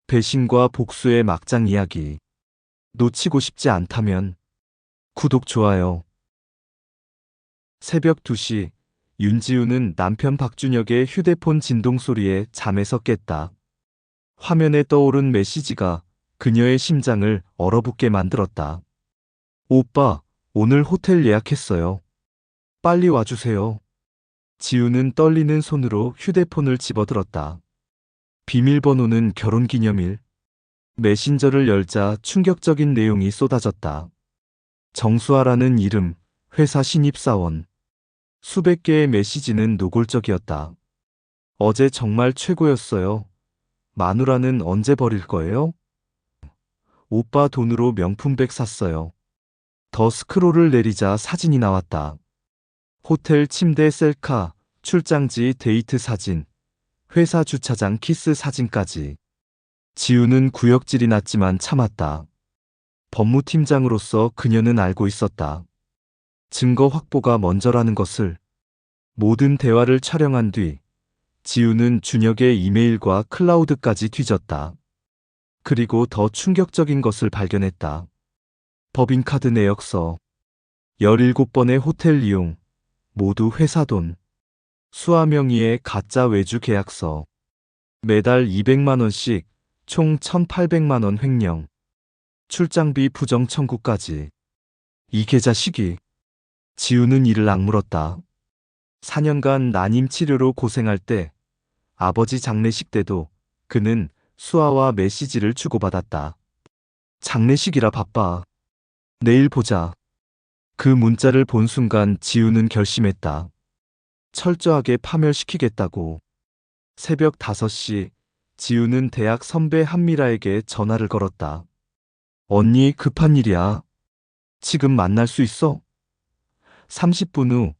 배신과 복수의 막장 이야기. 놓치고 싶지 않다면 구독, 좋아요. 새벽 2시, 윤지우는 남편 박준혁의 휴대폰 진동 소리에 잠에서 깼다. 화면에 떠오른 메시지가 그녀의 심장을 얼어붙게 만들었다. 오빠, 오늘 호텔 예약했어요. 빨리 와주세요. 지우는 떨리는 손으로 휴대폰을 집어들었다. 비밀번호는 결혼기념일. 메신저를 열자 충격적인 내용이 쏟아졌다. 정수아라는 이름, 회사 신입사원. 수백 개의 메시지는 노골적이었다. 어제 정말 최고였어요. 마누라는 언제 버릴 거예요? 오빠 돈으로 명품백 샀어요. 더 스크롤을 내리자 사진이 나왔다. 호텔 침대 셀카, 출장지 데이트 사진, 회사 주차장 키스 사진까지. 지우는 구역질이 났지만 참았다. 법무팀장으로서 그녀는 알고 있었다. 증거 확보가 먼저라는 것을. 모든 대화를 촬영한 뒤 지우는 준혁의 이메일과 클라우드까지 뒤졌다. 그리고 더 충격적인 것을 발견했다. 법인카드 내역서, 17번의 호텔 이용, 모두 회사 돈. 수아 명의의 가짜 외주 계약서. 매달 200만 원씩 총 1,800만 원 횡령. 출장비 부정 청구까지. 이 계좌 시기. 지우는 이를 악물었다. 4년간 난임 치료로 고생할 때, 아버지 장례식 때도 그는 수아와 메시지를 주고받았다. 장례식이라 바빠. 내일 보자. 그 문자를 본 순간 지우는 결심했다. 철저하게 파멸시키겠다고. 새벽 5시, 지우는 대학 선배 한미라에게 전화를 걸었다. 언니, 급한 일이야. 지금 만날 수 있어? 30분 후,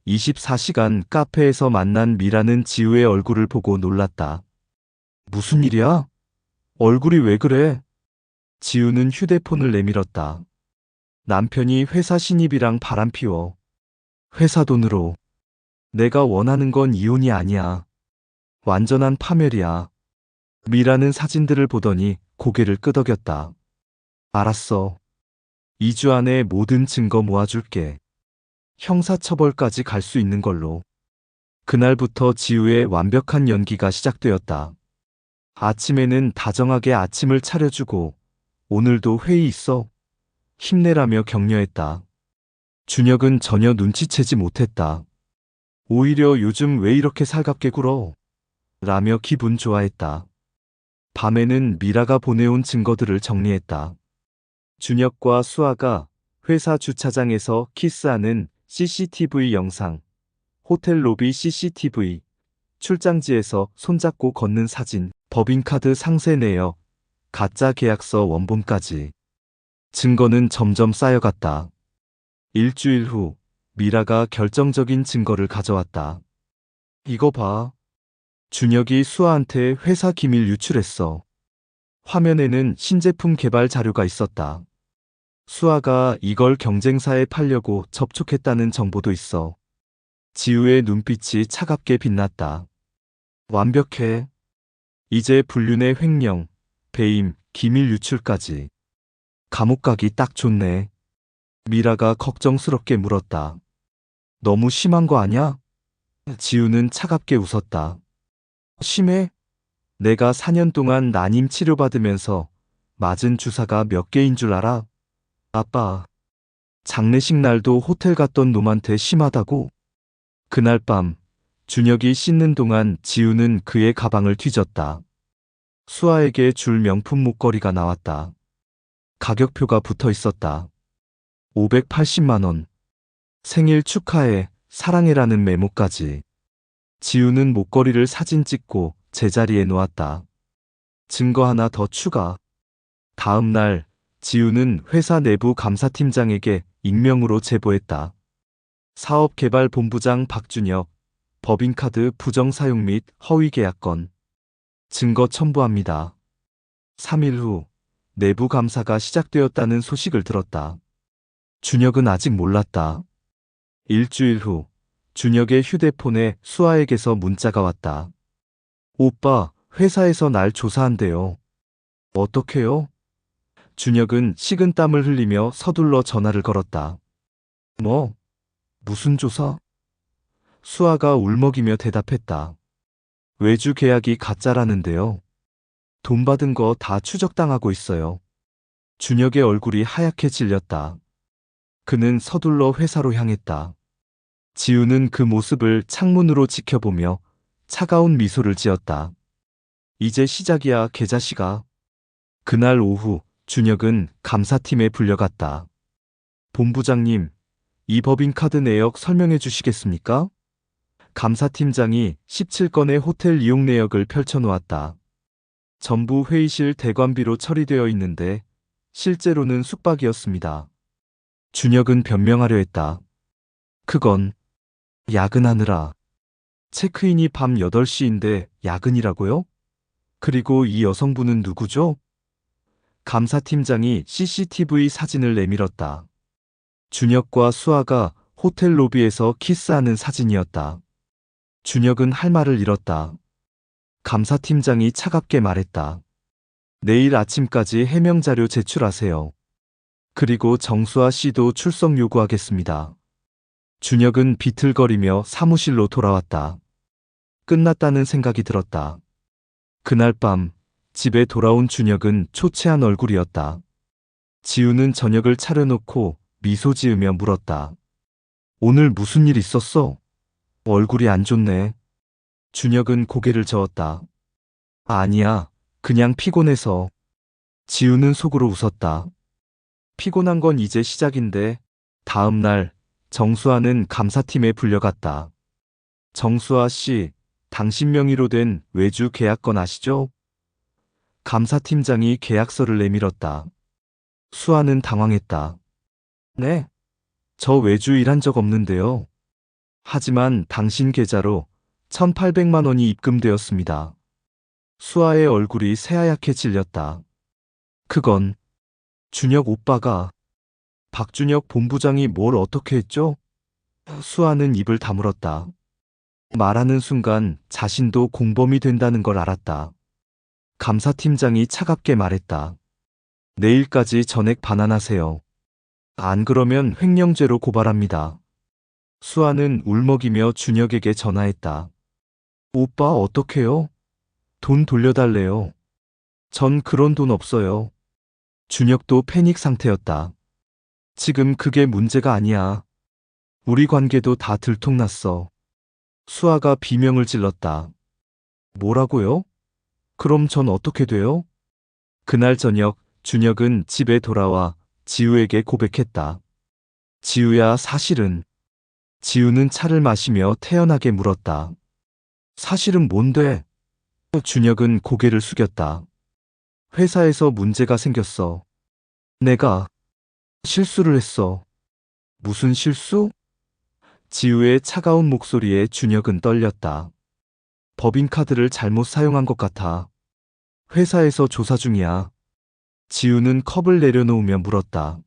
24시간 카페에서 만난 미라는 지우의 얼굴을 보고 놀랐다. 무슨 일이야? 얼굴이 왜 그래? 지우는 휴대폰을 내밀었다. 남편이 회사 신입이랑 바람피워. 회사 돈으로. 내가 원하는 건 이혼이 아니야. 완전한 파멸이야. 미라는 사진들을 보더니 고개를 끄덕였다. 알았어. 2주 안에 모든 증거 모아줄게. 형사처벌까지 갈 수 있는 걸로. 그날부터 지우의 완벽한 연기가 시작되었다. 아침에는 다정하게 아침을 차려주고, 오늘도 회의 있어. 힘내라며 격려했다. 준혁은 전혀 눈치채지 못했다. 오히려 요즘 왜 이렇게 살갑게 굴어? 라며 기분 좋아했다. 밤에는 미라가 보내온 증거들을 정리했다. 준혁과 수아가 회사 주차장에서 키스하는 CCTV 영상, 호텔 로비 CCTV, 출장지에서 손잡고 걷는 사진, 법인카드 상세 내역, 가짜 계약서 원본까지. 증거는 점점 쌓여갔다. 일주일 후, 미라가 결정적인 증거를 가져왔다. 이거 봐. 준혁이 수아한테 회사 기밀 유출했어. 화면에는 신제품 개발 자료가 있었다. 수아가 이걸 경쟁사에 팔려고 접촉했다는 정보도 있어. 지우의 눈빛이 차갑게 빛났다. 완벽해. 이제 불륜의 횡령, 배임, 기밀 유출까지. 감옥 가기 딱 좋네. 미라가 걱정스럽게 물었다. 너무 심한 거 아냐? 지우는 차갑게 웃었다. 심해? 내가 4년 동안 난임 치료받으면서 맞은 주사가 몇 개인 줄 알아? 아빠, 장례식 날도 호텔 갔던 놈한테 심하다고? 그날 밤, 준혁이 씻는 동안 지우는 그의 가방을 뒤졌다. 수아에게 줄 명품 목걸이가 나왔다. 가격표가 붙어 있었다. 580만 원. 생일 축하해, 사랑해라는 메모까지. 지우는 목걸이를 사진 찍고 제자리에 놓았다. 증거 하나 더 추가. 다음 날, 지우는 회사 내부 감사팀장에게 익명으로 제보했다. 사업개발본부장 박준혁, 법인카드 부정 사용 및 허위 계약 건. 증거 첨부합니다. 3일 후, 내부 감사가 시작되었다는 소식을 들었다. 준혁은 아직 몰랐다. 일주일 후, 준혁의 휴대폰에 수아에게서 문자가 왔다. 오빠, 회사에서 날 조사한대요. 어떡해요? 준혁은 식은땀을 흘리며 서둘러 전화를 걸었다. 뭐? 무슨 조사? 수아가 울먹이며 대답했다. 외주 계약이 가짜라는데요. 돈 받은 거 다 추적당하고 있어요. 준혁의 얼굴이 하얗게 질렸다. 그는 서둘러 회사로 향했다. 지우는 그 모습을 창문으로 지켜보며 차가운 미소를 지었다. 이제 시작이야, 개자식아. 그날 오후 준혁은 감사팀에 불려갔다. 본부장님, 이 법인카드 내역 설명해 주시겠습니까? 감사팀장이 17건의 호텔 이용 내역을 펼쳐놓았다. 전부 회의실 대관비로 처리되어 있는데 실제로는 숙박이었습니다. 준혁은 변명하려 했다. 그건 야근하느라. 체크인이 밤 8시인데 야근이라고요? 그리고 이 여성분은 누구죠? 감사팀장이 CCTV 사진을 내밀었다. 준혁과 수아가 호텔 로비에서 키스하는 사진이었다. 준혁은 할 말을 잃었다. 감사팀장이 차갑게 말했다. 내일 아침까지 해명 자료 제출하세요. 그리고 정수아 씨도 출석 요구하겠습니다. 준혁은 비틀거리며 사무실로 돌아왔다. 끝났다는 생각이 들었다. 그날 밤 집에 돌아온 준혁은 초췌한 얼굴이었다. 지우는 저녁을 차려놓고 미소 지으며 물었다. 오늘 무슨 일 있었어? 얼굴이 안 좋네. 준혁은 고개를 저었다. 아니야, 그냥 피곤해서. 지우는 속으로 웃었다. 피곤한 건 이제 시작인데. 다음 날 정수아는 감사팀에 불려갔다. 정수아 씨, 당신 명의로 된 외주 계약건 아시죠? 감사팀장이 계약서를 내밀었다. 수아는 당황했다. 네, 저 외주 일한 적 없는데요. 하지만 당신 계좌로 1,800만 원이 입금되었습니다. 수아의 얼굴이 새하얗게 질렸다. 그건 준혁 오빠가. 박준혁 본부장이 뭘 어떻게 했죠? 수아는 입을 다물었다. 말하는 순간 자신도 공범이 된다는 걸 알았다. 감사팀장이 차갑게 말했다. 내일까지 전액 반환하세요. 안 그러면 횡령죄로 고발합니다. 수아는 울먹이며 준혁에게 전화했다. 오빠 어떡해요? 돈 돌려달래요. 전 그런 돈 없어요. 준혁도 패닉 상태였다. 지금 그게 문제가 아니야. 우리 관계도 다 들통났어. 수아가 비명을 질렀다. 뭐라고요? 그럼 전 어떻게 돼요? 그날 저녁 준혁은 집에 돌아와 지우에게 고백했다. 지우야, 사실은. 지우는 차를 마시며 태연하게 물었다. 사실은 뭔데? 준혁은 고개를 숙였다. 회사에서 문제가 생겼어. 내가 실수를 했어. 무슨 실수? 지우의 차가운 목소리에 준혁은 떨렸다. 법인카드를 잘못 사용한 것 같아. 회사에서 조사 중이야. 지우는 컵을 내려놓으며 물었다.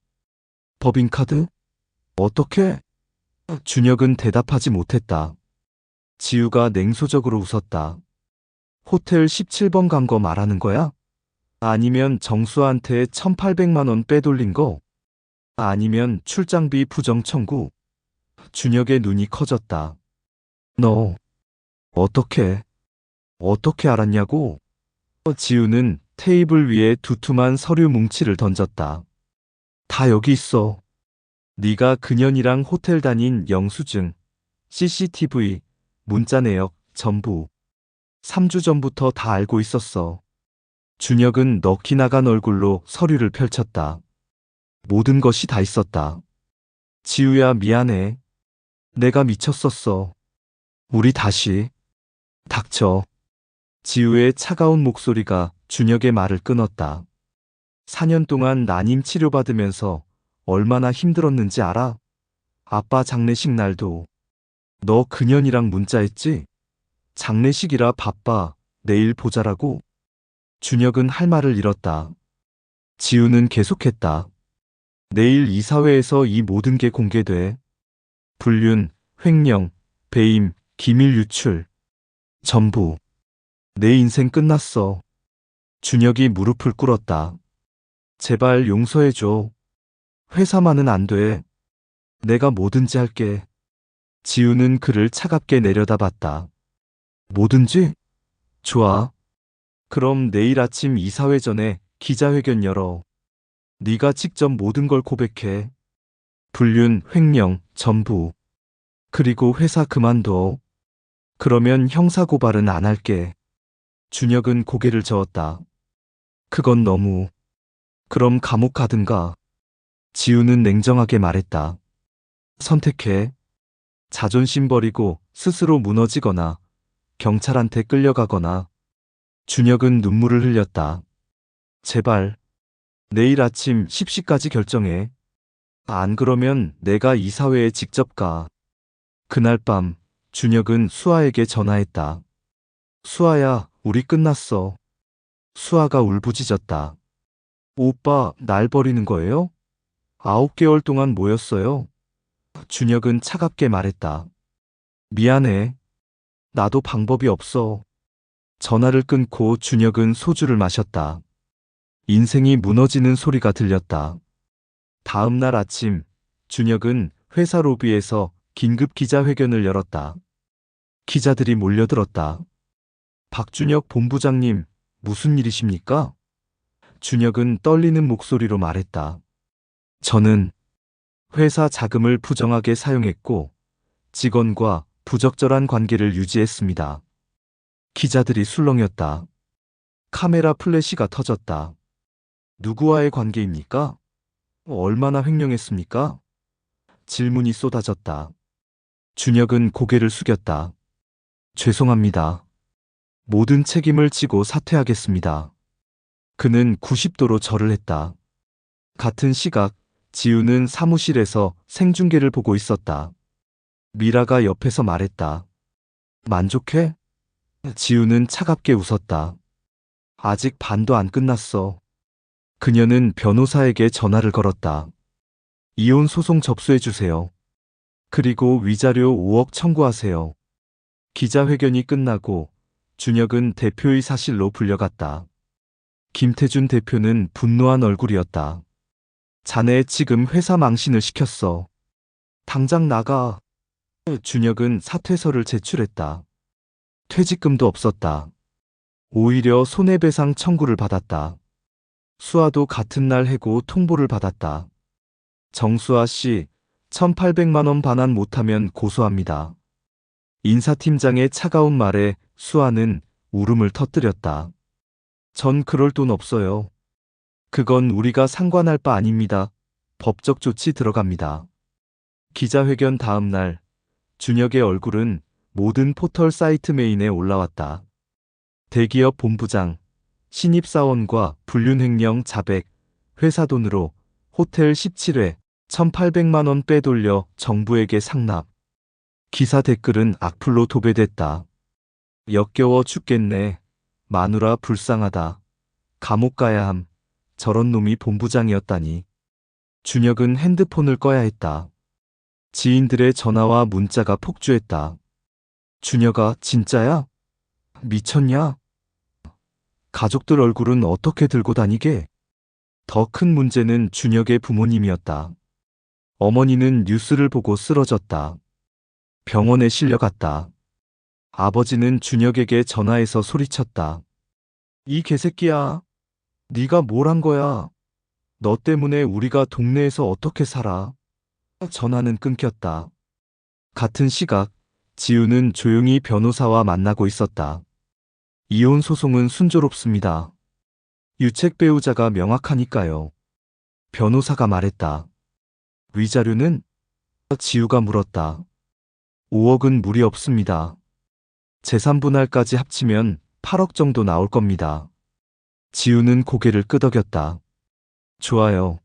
법인카드? 어떻게? 준혁은 대답하지 못했다. 지우가 냉소적으로 웃었다. 호텔 17번 간 거 말하는 거야? 아니면 정수한테 1,800만 원 빼돌린 거? 아니면 출장비 부정 청구? 준혁의 눈이 커졌다. 너 어떻게 알았냐고? 지우는 테이블 위에 두툼한 서류 뭉치를 던졌다. 다 여기 있어. 네가 그년이랑 호텔 다닌 영수증, CCTV, 문자 내역 전부 3주 전부터 다 알고 있었어. 준혁은 넋이 나간 얼굴로 서류를 펼쳤다. 모든 것이 다 있었다. 지우야, 미안해. 내가 미쳤었어. 우리 다시. 닥쳐. 지우의 차가운 목소리가 준혁의 말을 끊었다. 4년 동안 난임 치료받으면서 얼마나 힘들었는지 알아? 아빠 장례식 날도. 너 그년이랑 문자했지? 장례식이라 바빠. 내일 보자라고. 준혁은 할 말을 잃었다. 지우는 계속했다. 내일 이사회에서 이 모든 게 공개돼. 불륜, 횡령, 배임, 기밀 유출. 전부. 내 인생 끝났어. 준혁이 무릎을 꿇었다. 제발 용서해줘. 회사만은 안 돼. 내가 뭐든지 할게. 지우는 그를 차갑게 내려다봤다. 뭐든지? 좋아. 그럼 내일 아침 이사회 전에 기자회견 열어. 네가 직접 모든 걸 고백해. 불륜, 횡령, 전부. 그리고 회사 그만둬. 그러면 형사고발은 안 할게. 준혁은 고개를 저었다. 그건 너무. 그럼 감옥 가든가. 지우는 냉정하게 말했다. 선택해. 자존심 버리고 스스로 무너지거나 경찰한테 끌려가거나. 준혁은 눈물을 흘렸다. 제발. 내일 아침 10시까지 결정해. 안 그러면 내가 이사회에 직접 가. 그날 밤 준혁은 수아에게 전화했다. 수아야, 우리 끝났어. 수아가 울부짖었다. 오빠, 날 버리는 거예요? 9개월 동안 뭐였어요? 준혁은 차갑게 말했다. 미안해. 나도 방법이 없어. 전화를 끊고 준혁은 소주를 마셨다. 인생이 무너지는 소리가 들렸다. 다음 날 아침, 준혁은 회사 로비에서 긴급 기자회견을 열었다. 기자들이 몰려들었다. 박준혁 본부장님, 무슨 일이십니까? 준혁은 떨리는 목소리로 말했다. 저는 회사 자금을 부정하게 사용했고 직원과 부적절한 관계를 유지했습니다. 기자들이 술렁였다. 카메라 플래시가 터졌다. 누구와의 관계입니까? 얼마나 횡령했습니까? 질문이 쏟아졌다. 준혁은 고개를 숙였다. 죄송합니다. 모든 책임을 지고 사퇴하겠습니다. 그는 90도로 절을 했다. 같은 시각, 지우는 사무실에서 생중계를 보고 있었다. 미라가 옆에서 말했다. 만족해? 지우는 차갑게 웃었다. 아직 반도 안 끝났어. 그녀는 변호사에게 전화를 걸었다. 이혼 소송 접수해주세요. 그리고 위자료 5억 청구하세요. 기자회견이 끝나고 준혁은 대표의 사실로 불려갔다. 김태준 대표는 분노한 얼굴이었다. 자네 지금 회사 망신을 시켰어. 당장 나가. 준혁은 사퇴서를 제출했다. 퇴직금도 없었다. 오히려 손해배상 청구를 받았다. 수아도 같은 날 해고 통보를 받았다. 정수아 씨, 1,800만 원 반환 못하면 고소합니다. 인사팀장의 차가운 말에 수아는 울음을 터뜨렸다. 전 그럴 돈 없어요. 그건 우리가 상관할 바 아닙니다. 법적 조치 들어갑니다. 기자회견 다음 날, 준혁의 얼굴은 모든 포털 사이트 메인에 올라왔다. 대기업 본부장, 신입사원과 불륜횡령 자백, 회사 돈으로 호텔 17회, 1,800만 원 빼돌려 정부에게 상납. 기사 댓글은 악플로 도배됐다. 역겨워 죽겠네. 마누라 불쌍하다. 감옥 가야 함. 저런 놈이 본부장이었다니. 준혁은 핸드폰을 꺼야 했다. 지인들의 전화와 문자가 폭주했다. 준혁아, 진짜야? 미쳤냐? 가족들 얼굴은 어떻게 들고 다니게? 더 큰 문제는 준혁의 부모님이었다. 어머니는 뉴스를 보고 쓰러졌다. 병원에 실려갔다. 아버지는 준혁에게 전화해서 소리쳤다. 이 개새끼야. 네가 뭘 한 거야? 너 때문에 우리가 동네에서 어떻게 살아? 전화는 끊겼다. 같은 시각, 지우는 조용히 변호사와 만나고 있었다. 이혼 소송은 순조롭습니다. 유책 배우자가 명확하니까요. 변호사가 말했다. 위자료는? 지우가 물었다. 5억은 무리 없습니다. 재산 분할까지 합치면 8억 정도 나올 겁니다. 지우는 고개를 끄덕였다. 좋아요.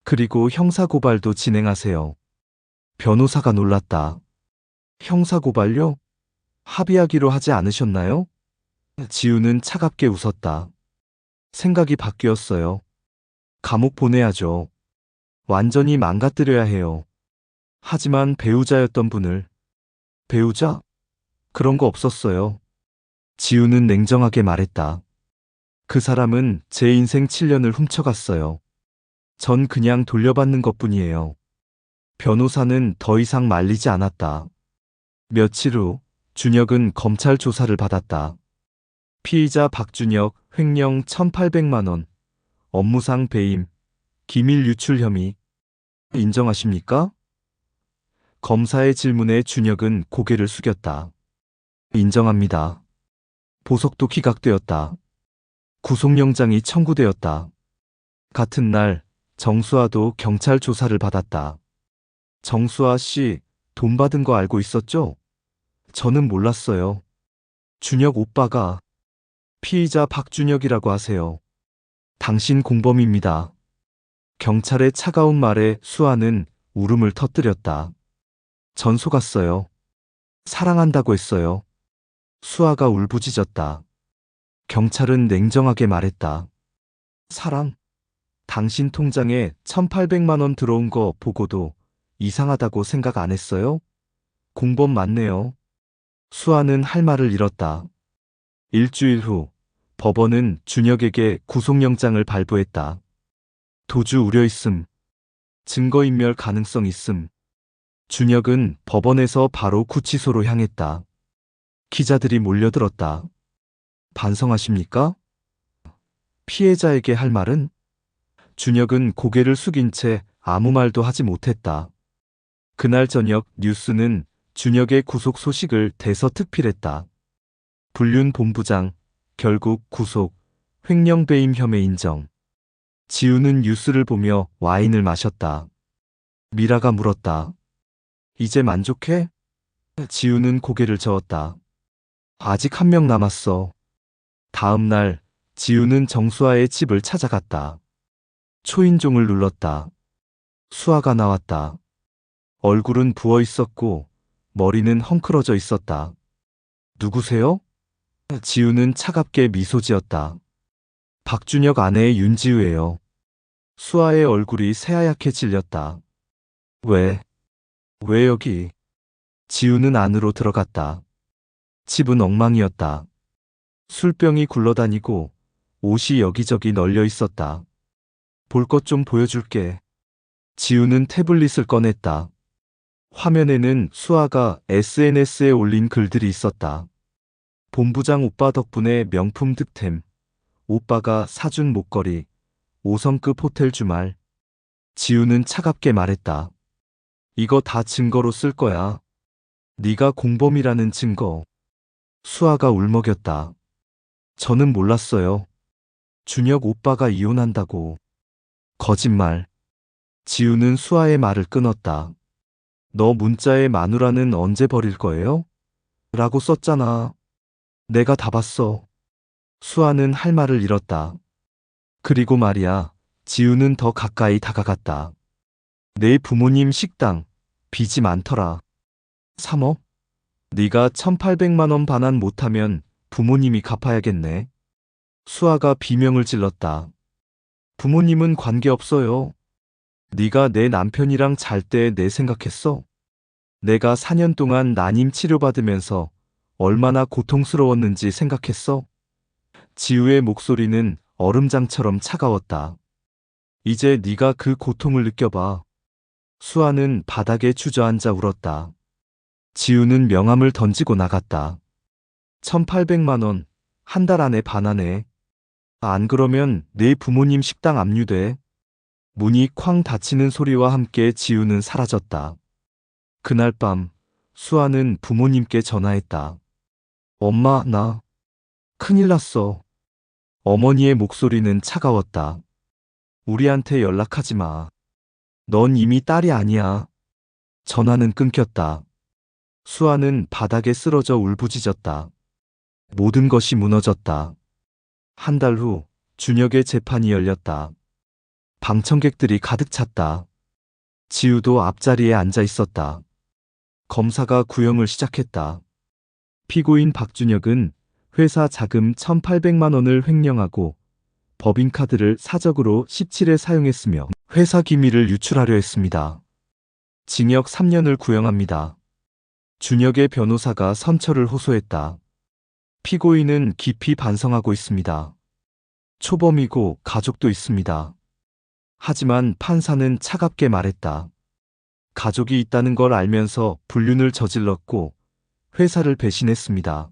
그리고 형사고발도 진행하세요. 변호사가 놀랐다. 형사고발요? 합의하기로 하지 않으셨나요? 지우는 차갑게 웃었다. 생각이 바뀌었어요. 감옥 보내야죠. 완전히 망가뜨려야 해요. 하지만 배우자였던 분을. 배우자? 그런 거 없었어요. 지우는 냉정하게 말했다. 그 사람은 제 인생 7년을 훔쳐갔어요. 전 그냥 돌려받는 것뿐이에요. 변호사는 더 이상 말리지 않았다. 며칠 후 준혁은 검찰 조사를 받았다. 피의자 박준혁 횡령 1,800만 원, 업무상 배임, 기밀 유출 혐의. 인정하십니까? 검사의 질문에 준혁은 고개를 숙였다. 인정합니다. 보석도 기각되었다. 구속영장이 청구되었다. 같은 날 정수아도 경찰 조사를 받았다. 정수아 씨, 돈 받은 거 알고 있었죠? 저는 몰랐어요. 준혁 오빠가 피의자 박준혁이라고 하세요. 당신 공범입니다. 경찰의 차가운 말에 수아는 울음을 터뜨렸다. 전 속았어요. 사랑한다고 했어요. 수아가 울부짖었다. 경찰은 냉정하게 말했다. 사랑? 당신 통장에 1,800만 원 들어온 거 보고도 이상하다고 생각 안 했어요? 공범 맞네요. 수아는 할 말을 잃었다. 일주일 후 법원은 준혁에게 구속영장을 발부했다. 도주 우려 있음. 증거인멸 가능성 있음. 준혁은 법원에서 바로 구치소로 향했다. 기자들이 몰려들었다. 반성하십니까? 피해자에게 할 말은? 준혁은 고개를 숙인 채 아무 말도 하지 못했다. 그날 저녁 뉴스는 준혁의 구속 소식을 대서특필했다. 불륜 본부장, 결국 구속, 횡령 배임 혐의 인정. 지우는 뉴스를 보며 와인을 마셨다. 미라가 물었다. 이제 만족해? 지우는 고개를 저었다. 아직 한 명 남았어. 다음 날 지우는 정수아의 집을 찾아갔다. 초인종을 눌렀다. 수아가 나왔다. 얼굴은 부어 있었고 머리는 헝클어져 있었다. 누구세요? 지우는 차갑게 미소 지었다. 박준혁 아내 윤지우예요. 수아의 얼굴이 새하얗게 질렸다. 왜 여기? 지우는 안으로 들어갔다. 집은 엉망이었다. 술병이 굴러다니고 옷이 여기저기 널려 있었다. 볼 것 좀 보여줄게. 지우는 태블릿을 꺼냈다. 화면에는 수아가 SNS에 올린 글들이 있었다. 본부장 오빠 덕분에 명품 득템. 오빠가 사준 목걸이. 5성급 호텔 주말. 지우는 차갑게 말했다. 이거 다 증거로 쓸 거야. 네가 공범이라는 증거. 수아가 울먹였다. 저는 몰랐어요. 준혁 오빠가 이혼한다고. 거짓말. 지우는 수아의 말을 끊었다. 너 문자에 마누라는 언제 버릴 거예요? 라고 썼잖아. 내가 다 봤어. 수아는 할 말을 잃었다. 그리고 말이야, 지우는 더 가까이 다가갔다. 내 부모님 식당, 빚이 많더라. 3억? 네가 1,800만 원 반환 못하면 부모님이 갚아야겠네. 수아가 비명을 질렀다. 부모님은 관계없어요. 네가 내 남편이랑 잘 때 내 생각했어? 내가 4년 동안 난임 치료받으면서 얼마나 고통스러웠는지 생각했어? 지우의 목소리는 얼음장처럼 차가웠다. 이제 네가 그 고통을 느껴봐. 수아는 바닥에 주저앉아 울었다. 지우는 명함을 던지고 나갔다. 1,800만 원, 한 달 안에 반환해. 안 그러면 내 부모님 식당 압류돼. 문이 쾅 닫히는 소리와 함께 지우는 사라졌다. 그날 밤 수아는 부모님께 전화했다. 엄마, 나 큰일 났어. 어머니의 목소리는 차가웠다. 우리한테 연락하지 마. 넌 이미 딸이 아니야. 전화는 끊겼다. 수아는 바닥에 쓰러져 울부짖었다. 모든 것이 무너졌다. 한 달 후 준혁의 재판이 열렸다. 방청객들이 가득 찼다. 지우도 앞자리에 앉아 있었다. 검사가 구형을 시작했다. 피고인 박준혁은 회사 자금 1,800만 원을 횡령하고 법인카드를 사적으로 17회 사용했으며 회사 기밀을 유출하려 했습니다. 징역 3년을 구형합니다. 준혁의 변호사가 선처를 호소했다. 피고인은 깊이 반성하고 있습니다. 초범이고 가족도 있습니다. 하지만 판사는 차갑게 말했다. 가족이 있다는 걸 알면서 불륜을 저질렀고 회사를 배신했습니다.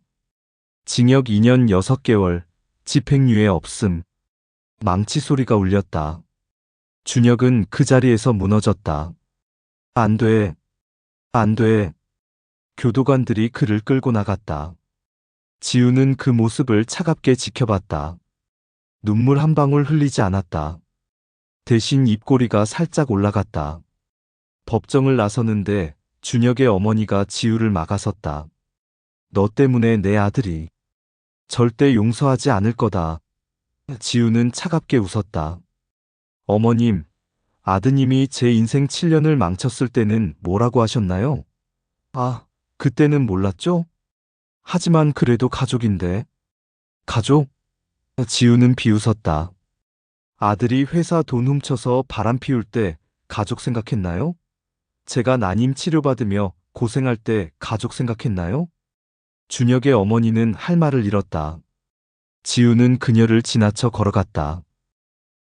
징역 2년 6개월, 집행유예 없음. 망치 소리가 울렸다. 준혁은 그 자리에서 무너졌다. 안 돼. 안 돼. 교도관들이 그를 끌고 나갔다. 지우는 그 모습을 차갑게 지켜봤다. 눈물 한 방울 흘리지 않았다. 대신 입꼬리가 살짝 올라갔다. 법정을 나서는데 준혁의 어머니가 지우를 막아섰다. 너 때문에 내 아들이 절대 용서하지 않을 거다. 지우는 차갑게 웃었다. 어머님, 아드님이 제 인생 7년을 망쳤을 때는 뭐라고 하셨나요? 아, 그때는 몰랐죠? 하지만 그래도 가족인데. 가족? 지우는 비웃었다. 아들이 회사 돈 훔쳐서 바람 피울 때 가족 생각했나요? 제가 난임 치료받으며 고생할 때 가족 생각했나요? 준혁의 어머니는 할 말을 잃었다. 지우는 그녀를 지나쳐 걸어갔다.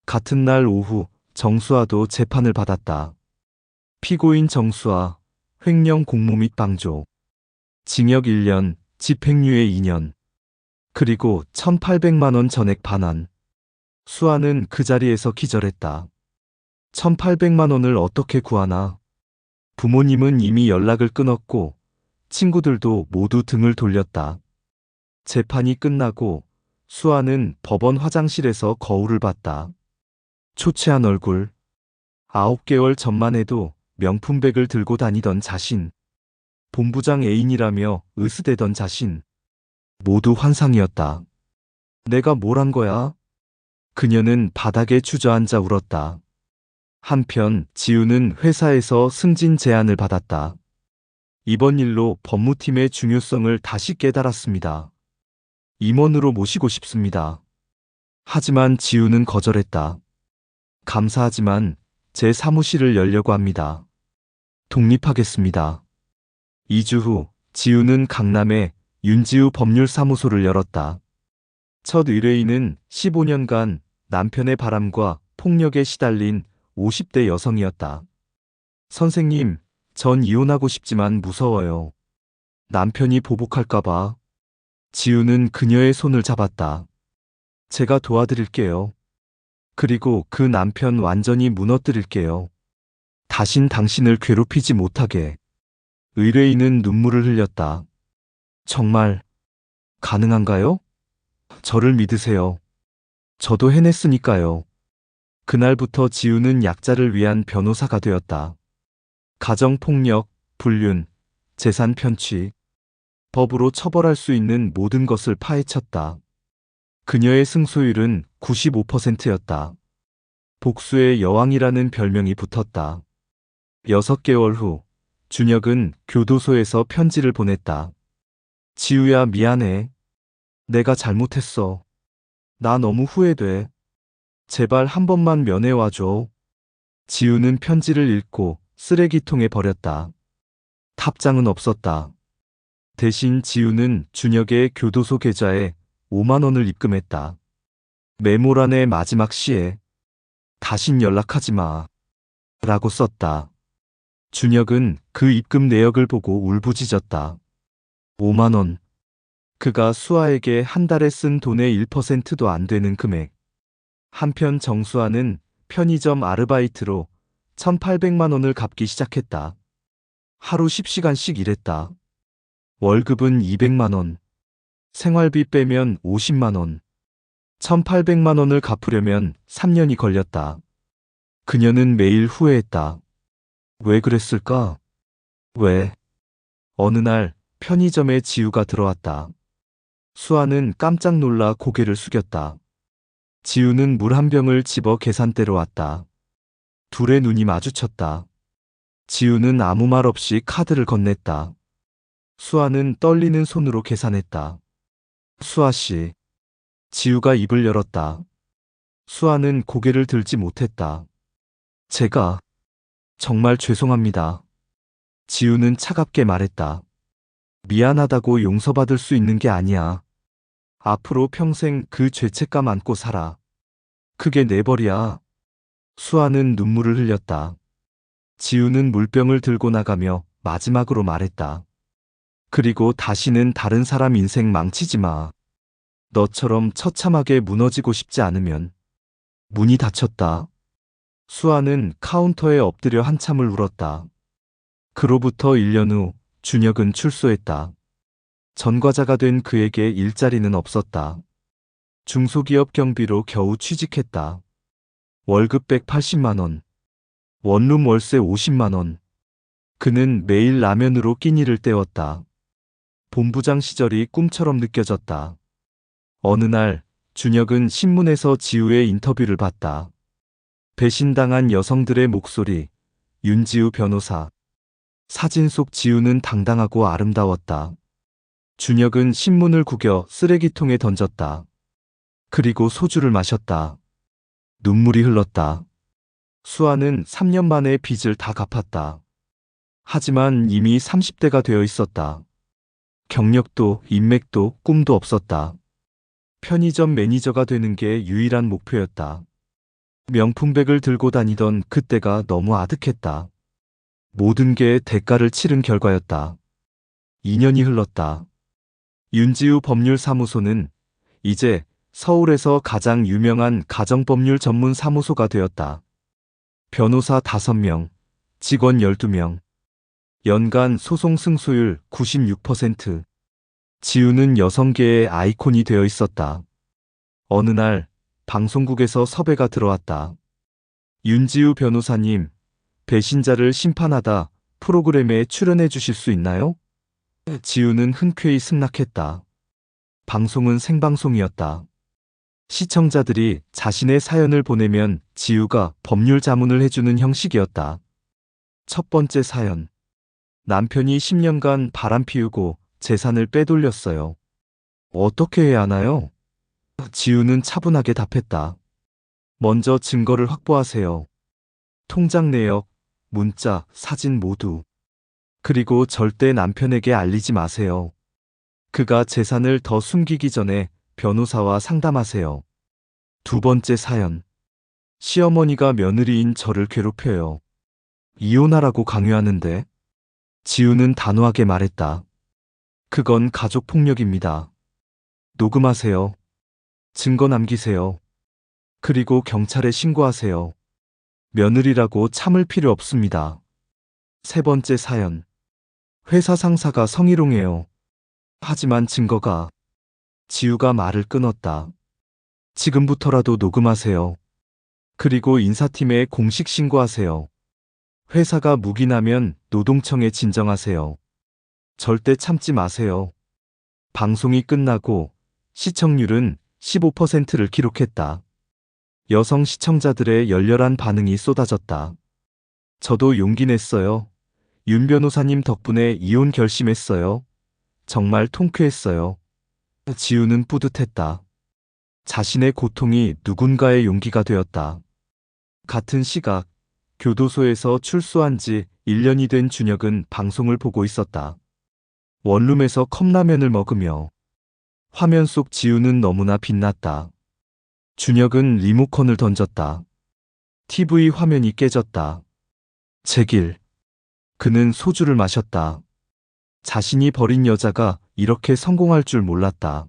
같은 날 오후 정수아도 재판을 받았다. 피고인 정수아, 횡령 공모 및 방조. 징역 1년, 집행유예 2년. 그리고 1,800만 원 전액 반환. 수아는 그 자리에서 기절했다. 1,800만 원을 어떻게 구하나? 부모님은 이미 연락을 끊었고 친구들도 모두 등을 돌렸다. 재판이 끝나고 수아는 법원 화장실에서 거울을 봤다. 초췌한 얼굴. 9개월 전만 해도 명품백을 들고 다니던 자신. 본부장 애인이라며 으스대던 자신. 모두 환상이었다. 내가 뭘 한 거야? 그녀는 바닥에 주저앉아 울었다. 한편 지우는 회사에서 승진 제안을 받았다. 이번 일로 법무팀의 중요성을 다시 깨달았습니다. 임원으로 모시고 싶습니다. 하지만 지우는 거절했다. 감사하지만 제 사무실을 열려고 합니다. 독립하겠습니다. 2주 후 지우는 강남에 윤지우 법률사무소를 열었다. 첫 의뢰인은 15년간 남편의 바람과 폭력에 시달린 50대 여성이었다. 선생님, 전 이혼하고 싶지만 무서워요. 남편이 보복할까봐. 지우는 그녀의 손을 잡았다. 제가 도와드릴게요. 그리고 그 남편 완전히 무너뜨릴게요. 다신 당신을 괴롭히지 못하게. 의뢰인은 눈물을 흘렸다. 정말 가능한가요? 저를 믿으세요. 저도 해냈으니까요. 그날부터 지우는 약자를 위한 변호사가 되었다. 가정폭력, 불륜, 재산 편취, 법으로 처벌할 수 있는 모든 것을 파헤쳤다. 그녀의 승소율은 95%였다. 복수의 여왕이라는 별명이 붙었다. 6개월 후, 준혁은 교도소에서 편지를 보냈다. 지우야, 미안해. 내가 잘못했어. 나 너무 후회돼. 제발 한 번만 면회와줘. 지우는 편지를 읽고 쓰레기통에 버렸다. 답장은 없었다. 대신 지우는 준혁의 교도소 계좌에 5만 원을 입금했다. 메모란의 마지막 시에 다신 연락하지 마. 라고 썼다. 준혁은 그 입금 내역을 보고 울부짖었다. 5만 원. 그가 수아에게 한 달에 쓴 돈의 1%도 안 되는 금액. 한편 정수아는 편의점 아르바이트로 1,800만 원을 갚기 시작했다. 하루 10시간씩 일했다. 월급은 200만 원. 생활비 빼면 50만 원. 1,800만 원을 갚으려면 3년이 걸렸다. 그녀는 매일 후회했다. 왜 그랬을까? 왜? 어느 날 편의점에 지우가 들어왔다. 수아는 깜짝 놀라 고개를 숙였다. 지우는 물 한 병을 집어 계산대로 왔다. 둘의 눈이 마주쳤다. 지우는 아무 말 없이 카드를 건넸다. 수아는 떨리는 손으로 계산했다. 수아 씨. 지우가 입을 열었다. 수아는 고개를 들지 못했다. 제가 정말 죄송합니다. 지우는 차갑게 말했다. 미안하다고 용서받을 수 있는 게 아니야. 앞으로 평생 그 죄책감 안고 살아. 크게 내버려. 수아는 눈물을 흘렸다. 지우는 물병을 들고 나가며 마지막으로 말했다. 그리고 다시는 다른 사람 인생 망치지 마. 너처럼 처참하게 무너지고 싶지 않으면. 문이 닫혔다. 수아는 카운터에 엎드려 한참을 울었다. 그로부터 1년 후 준혁은 출소했다. 전과자가 된 그에게 일자리는 없었다. 중소기업 경비로 겨우 취직했다. 월급 180만 원. 원룸 월세 50만 원. 그는 매일 라면으로 끼니를 때웠다. 본부장 시절이 꿈처럼 느껴졌다. 어느 날 준혁은 신문에서 지우의 인터뷰를 봤다. 배신당한 여성들의 목소리, 윤지우 변호사. 사진 속 지우는 당당하고 아름다웠다. 준혁은 신문을 구겨 쓰레기통에 던졌다. 그리고 소주를 마셨다. 눈물이 흘렀다. 수아는 3년 만에 빚을 다 갚았다. 하지만 이미 30대가 되어 있었다. 경력도 인맥도 꿈도 없었다. 편의점 매니저가 되는 게 유일한 목표였다. 명품백을 들고 다니던 그때가 너무 아득했다. 모든 게 대가를 치른 결과였다. 2년이 흘렀다. 윤지우 법률사무소는 이제 서울에서 가장 유명한 가정법률 전문 사무소가 되었다. 변호사 5명, 직원 12명. 연간 소송 승소율 96%. 지우는 여성계의 아이콘이 되어 있었다. 어느 날 방송국에서 섭외가 들어왔다. 윤지우 변호사님, 배신자를 심판하다 프로그램에 출연해 주실 수 있나요? 지우는 흔쾌히 승낙했다. 방송은 생방송이었다. 시청자들이 자신의 사연을 보내면 지우가 법률 자문을 해주는 형식이었다. 첫 번째 사연. 남편이 10년간 바람 피우고 재산을 빼돌렸어요. 어떻게 해야 하나요? 지우는 차분하게 답했다. 먼저 증거를 확보하세요. 통장 내역, 문자, 사진 모두. 그리고 절대 남편에게 알리지 마세요. 그가 재산을 더 숨기기 전에 변호사와 상담하세요. 두 번째 사연. 시어머니가 며느리인 저를 괴롭혀요. 이혼하라고 강요하는데. 지우는 단호하게 말했다. 그건 가족폭력입니다. 녹음하세요. 증거 남기세요. 그리고 경찰에 신고하세요. 며느리라고 참을 필요 없습니다. 세 번째 사연. 회사 상사가 성희롱해요. 하지만 증거가. 지우가 말을 끊었다. 지금부터라도 녹음하세요. 그리고 인사팀에 공식 신고하세요. 회사가 묵인하면 노동청에 진정하세요. 절대 참지 마세요. 방송이 끝나고 시청률은 15%를 기록했다. 여성 시청자들의 열렬한 반응이 쏟아졌다. 저도 용기 냈어요. 윤 변호사님 덕분에 이혼 결심했어요. 정말 통쾌했어요. 지우는 뿌듯했다. 자신의 고통이 누군가의 용기가 되었다. 같은 시각, 교도소에서 출소한 지 1년이 된 준혁은 방송을 보고 있었다. 원룸에서 컵라면을 먹으며 화면 속 지우는 너무나 빛났다. 준혁은 리모컨을 던졌다. TV 화면이 깨졌다. 제길. 그는 소주를 마셨다. 자신이 버린 여자가 이렇게 성공할 줄 몰랐다.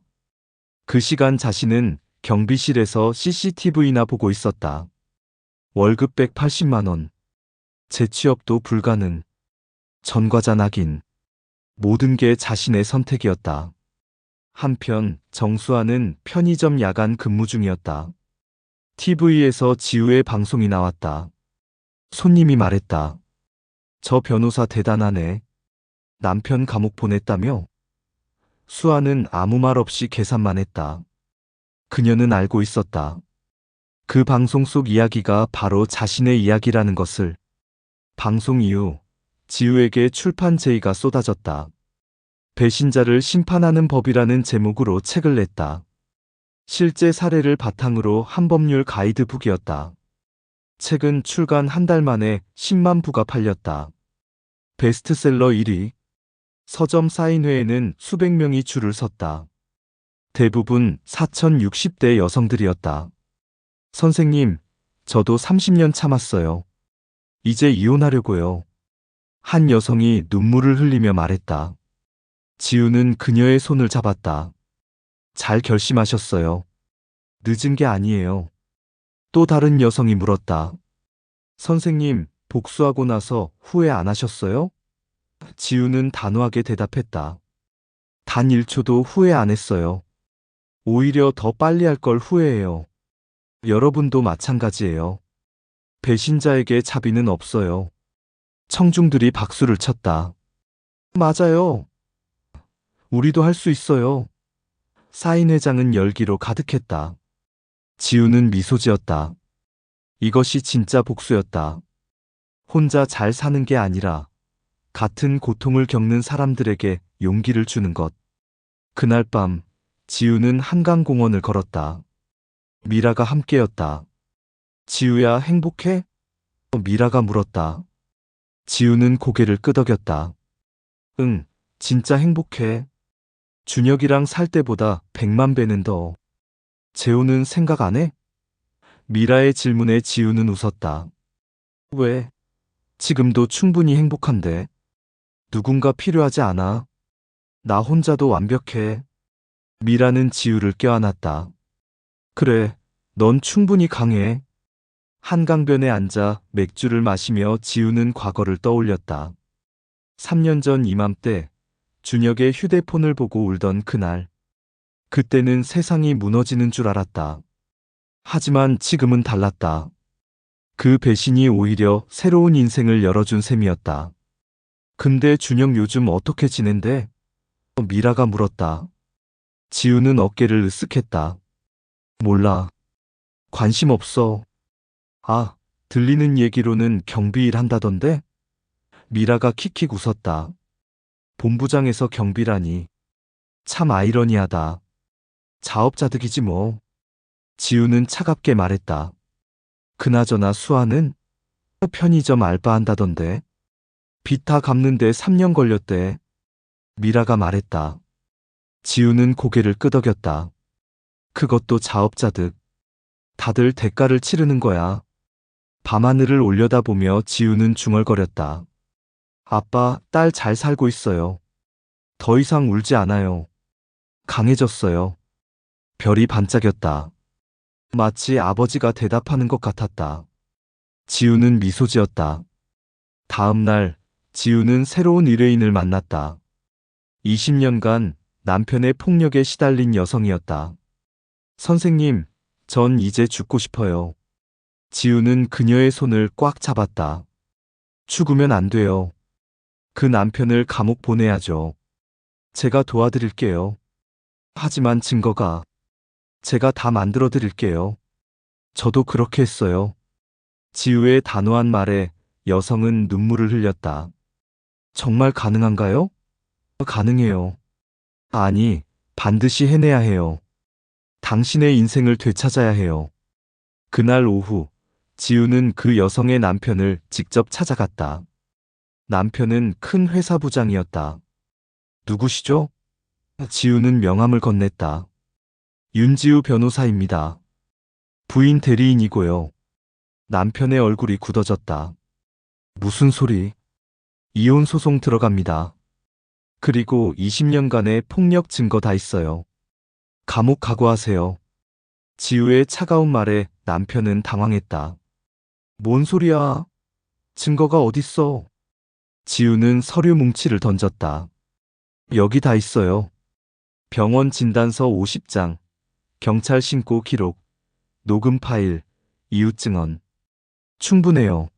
그 시간 자신은 경비실에서 CCTV나 보고 있었다. 월급 180만 원. 재취업도 불가능. 전과자 낙인. 모든 게 자신의 선택이었다. 한편 정수아는 편의점 야간 근무 중이었다. TV에서 지우의 방송이 나왔다. 손님이 말했다. 저 변호사 대단하네. 남편 감옥 보냈다며? 수아는 아무 말 없이 계산만 했다. 그녀는 알고 있었다. 그 방송 속 이야기가 바로 자신의 이야기라는 것을. 방송 이후 지우에게 출판 제의가 쏟아졌다. 배신자를 심판하는 법이라는 제목으로 책을 냈다. 실제 사례를 바탕으로 한 법률 가이드북이었다. 책은 출간 한 달 만에 10만 부가 팔렸다. 베스트셀러 1위. 서점 사인회에는 수백 명이 줄을 섰다. 대부분 4060대 여성들이었다. 선생님, 저도 30년 참았어요. 이제 이혼하려고요. 한 여성이 눈물을 흘리며 말했다. 지우는 그녀의 손을 잡았다. 잘 결심하셨어요. 늦은 게 아니에요. 또 다른 여성이 물었다. 선생님, 복수하고 나서 후회 안 하셨어요? 지우는 단호하게 대답했다. 단 1초도 후회 안 했어요. 오히려 더 빨리 할 걸 후회해요. 여러분도 마찬가지예요. 배신자에게 자비는 없어요. 청중들이 박수를 쳤다. 맞아요. 우리도 할 수 있어요. 사인회장은 열기로 가득했다. 지우는 미소 지었다. 이것이 진짜 복수였다. 혼자 잘 사는 게 아니라 같은 고통을 겪는 사람들에게 용기를 주는 것. 그날 밤, 지우는 한강공원을 걸었다. 미라가 함께였다. 지우야, 행복해? 미라가 물었다. 지우는 고개를 끄덕였다. 응, 진짜 행복해. 준혁이랑 살 때보다 100만 배는 더. 재호는 생각 안 해? 미라의 질문에 지우는 웃었다. 왜? 지금도 충분히 행복한데. 누군가 필요하지 않아. 나 혼자도 완벽해. 미라는 지우를 껴안았다. 그래, 넌 충분히 강해. 한강변에 앉아 맥주를 마시며 지우는 과거를 떠올렸다. 3년 전 이맘때 준혁의 휴대폰을 보고 울던 그날. 그때는 세상이 무너지는 줄 알았다. 하지만 지금은 달랐다. 그 배신이 오히려 새로운 인생을 열어준 셈이었다. 근데 준혁 요즘 어떻게 지낸대? 미라가 물었다. 지우는 어깨를 으쓱했다. 몰라. 관심 없어. 아, 들리는 얘기로는 경비일 한다던데? 미라가 킥킥 웃었다. 본부장에서 경비라니. 참 아이러니하다. 자업자득이지 뭐. 지우는 차갑게 말했다. 그나저나 수아는 편의점 알바한다던데. 빚 다 갚는데 3년 걸렸대. 미라가 말했다. 지우는 고개를 끄덕였다. 그것도 자업자득. 다들 대가를 치르는 거야. 밤하늘을 올려다보며 지우는 중얼거렸다. 아빠, 딸 잘 살고 있어요. 더 이상 울지 않아요. 강해졌어요. 별이 반짝였다. 마치 아버지가 대답하는 것 같았다. 지우는 미소 지었다. 다음 날, 지우는 새로운 의뢰인을 만났다. 20년간 남편의 폭력에 시달린 여성이었다. 선생님, 전 이제 죽고 싶어요. 지우는 그녀의 손을 꽉 잡았다. 죽으면 안 돼요. 그 남편을 감옥 보내야죠. 제가 도와드릴게요. 하지만 증거가 제가 다 만들어 드릴게요. 저도 그렇게 했어요. 지우의 단호한 말에 여성은 눈물을 흘렸다. 정말 가능한가요? 가능해요. 아니, 반드시 해내야 해요. 당신의 인생을 되찾아야 해요. 그날 오후, 지우는 그 여성의 남편을 직접 찾아갔다. 남편은 큰 회사 부장이었다. 누구시죠? 지우는 명함을 건넸다. 윤지우 변호사입니다. 부인 대리인이고요. 남편의 얼굴이 굳어졌다. 무슨 소리? 이혼 소송 들어갑니다. 그리고 20년간의 폭력 증거 다 있어요. 감옥 각오하세요. 지우의 차가운 말에 남편은 당황했다. 뭔 소리야? 증거가 어딨어? 지우는 서류 뭉치를 던졌다. 여기 다 있어요. 병원 진단서 50장, 경찰 신고 기록, 녹음 파일, 이웃 증언. 충분해요.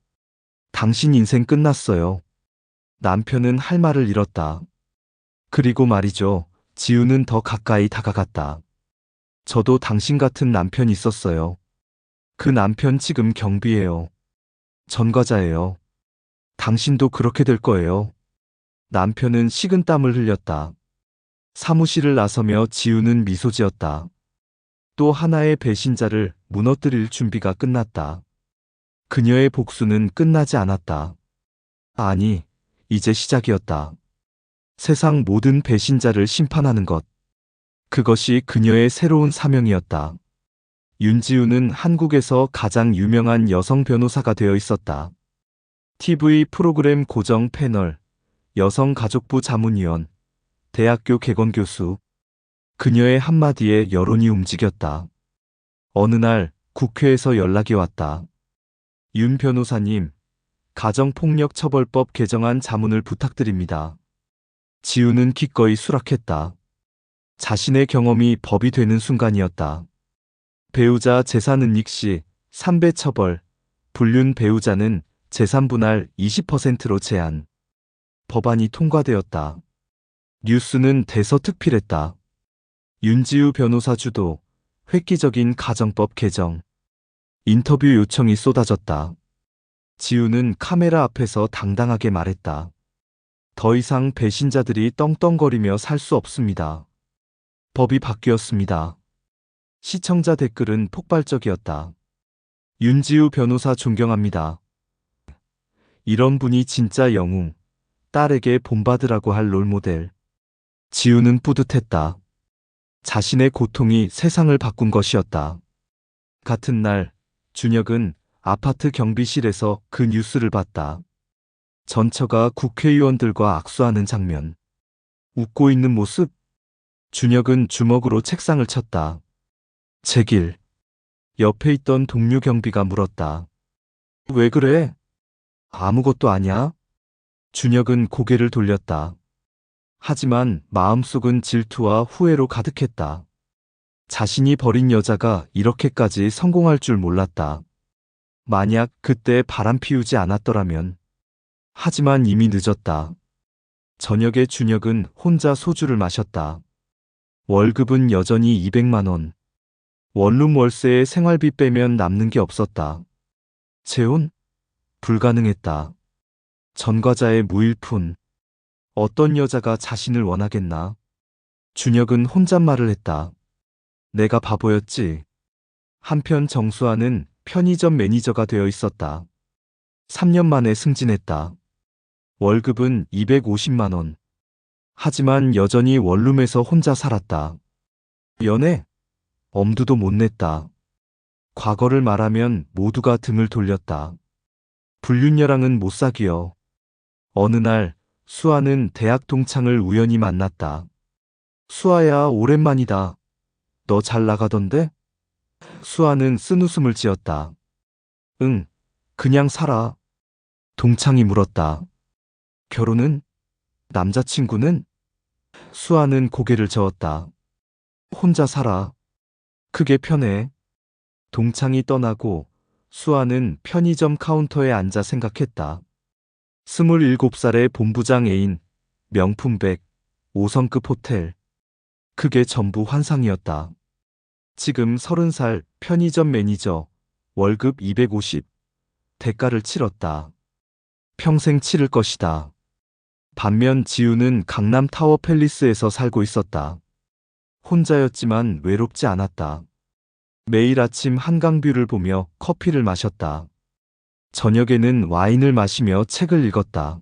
당신 인생 끝났어요. 남편은 할 말을 잃었다. 그리고 말이죠. 지우는 더 가까이 다가갔다. 저도 당신 같은 남편 있었어요. 그 남편 지금 경비예요. 전과자예요. 당신도 그렇게 될 거예요. 남편은 식은땀을 흘렸다. 사무실을 나서며 지우는 미소 지었다. 또 하나의 배신자를 무너뜨릴 준비가 끝났다. 그녀의 복수는 끝나지 않았다. 아니, 이제 시작이었다. 세상 모든 배신자를 심판하는 것. 그것이 그녀의 새로운 사명이었다. 윤지우는 한국에서 가장 유명한 여성 변호사가 되어 있었다. TV 프로그램 고정 패널, 여성가족부 자문위원, 대학교 개건교수. 그녀의 한마디에 여론이 움직였다. 어느 날 국회에서 연락이 왔다. 윤 변호사님, 가정폭력처벌법 개정안 자문을 부탁드립니다. 지우는 기꺼이 수락했다. 자신의 경험이 법이 되는 순간이었다. 배우자 재산은닉 시 3배 처벌, 불륜 배우자는 재산 분할 20%로 제한. 법안이 통과되었다. 뉴스는 대서특필했다. 윤지우 변호사 주도, 획기적인 가정법 개정. 인터뷰 요청이 쏟아졌다. 지우는 카메라 앞에서 당당하게 말했다. 더 이상 배신자들이 떵떵거리며 살 수 없습니다. 법이 바뀌었습니다. 시청자 댓글은 폭발적이었다. 윤지우 변호사 존경합니다. 이런 분이 진짜 영웅, 딸에게 본받으라고 할 롤모델. 지우는 뿌듯했다. 자신의 고통이 세상을 바꾼 것이었다. 같은 날, 준혁은 아파트 경비실에서 그 뉴스를 봤다. 전처가 국회의원들과 악수하는 장면. 웃고 있는 모습. 준혁은 주먹으로 책상을 쳤다. 제길. 옆에 있던 동료 경비가 물었다. 왜 그래? 아무것도 아냐? 준혁은 고개를 돌렸다. 하지만 마음속은 질투와 후회로 가득했다. 자신이 버린 여자가 이렇게까지 성공할 줄 몰랐다. 만약 그때 바람 피우지 않았더라면. 하지만 이미 늦었다. 저녁에 준혁은 혼자 소주를 마셨다. 월급은 여전히 200만 원. 원룸 월세에 생활비 빼면 남는 게 없었다. 재혼? 불가능했다. 전과자의 무일푼. 어떤 여자가 자신을 원하겠나? 준혁은 혼잣말을 했다. 내가 바보였지. 한편 정수아는 편의점 매니저가 되어 있었다. 3년 만에 승진했다. 월급은 250만 원. 하지만 여전히 원룸에서 혼자 살았다. 연애? 엄두도 못 냈다. 과거를 말하면 모두가 등을 돌렸다. 불륜녀랑은 못 사귀어. 어느 날 수아는 대학 동창을 우연히 만났다. 수아야, 오랜만이다. 너 잘 나가던데? 수아는 쓴웃음을 지었다. 응, 그냥 살아. 동창이 물었다. 결혼은? 남자친구는? 수아는 고개를 저었다. 혼자 살아. 그게 편해. 동창이 떠나고 수아는 편의점 카운터에 앉아 생각했다. 27살의 본부장 애인, 명품백, 5성급 호텔. 그게 전부 환상이었다. 지금 30살 편의점 매니저, 월급 250. 대가를 치렀다. 평생 치를 것이다. 반면 지우는 강남 타워 팰리스에서 살고 있었다. 혼자였지만 외롭지 않았다. 매일 아침 한강뷰를 보며 커피를 마셨다. 저녁에는 와인을 마시며 책을 읽었다.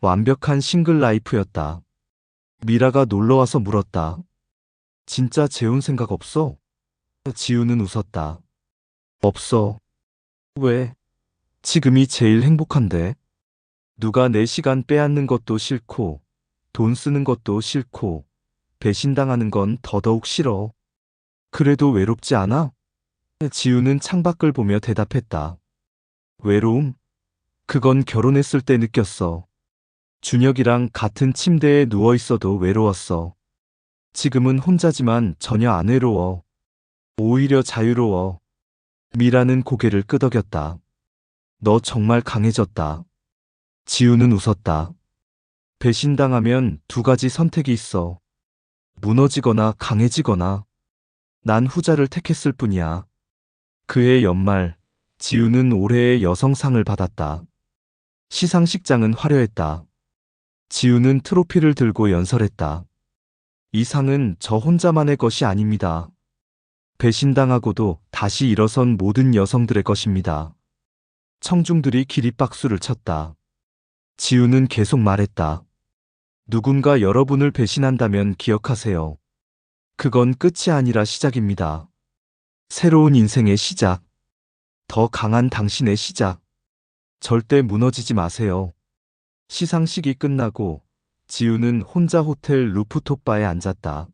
완벽한 싱글 라이프였다. 미라가 놀러와서 물었다. 진짜 재혼 생각 없어? 지우는 웃었다. 없어. 왜? 지금이 제일 행복한데. 누가 내 시간 빼앗는 것도 싫고, 돈 쓰는 것도 싫고, 배신당하는 건 더더욱 싫어. 그래도 외롭지 않아? 지우는 창밖을 보며 대답했다. 외로움? 그건 결혼했을 때 느꼈어. 준혁이랑 같은 침대에 누워 있어도 외로웠어. 지금은 혼자지만 전혀 안 외로워. 오히려 자유로워. 미라는 고개를 끄덕였다. 너 정말 강해졌다. 지우는 웃었다. 배신당하면 두 가지 선택이 있어. 무너지거나 강해지거나. 난 후자를 택했을 뿐이야. 그해 연말, 지우는 올해의 여성상을 받았다. 시상식장은 화려했다. 지우는 트로피를 들고 연설했다. 이 상은 저 혼자만의 것이 아닙니다. 배신당하고도 다시 일어선 모든 여성들의 것입니다. 청중들이 기립박수를 쳤다. 지우는 계속 말했다. 누군가 여러분을 배신한다면 기억하세요. 그건 끝이 아니라 시작입니다. 새로운 인생의 시작. 더 강한 당신의 시작. 절대 무너지지 마세요. 시상식이 끝나고 지우는 혼자 호텔 루프톱바에 앉았다.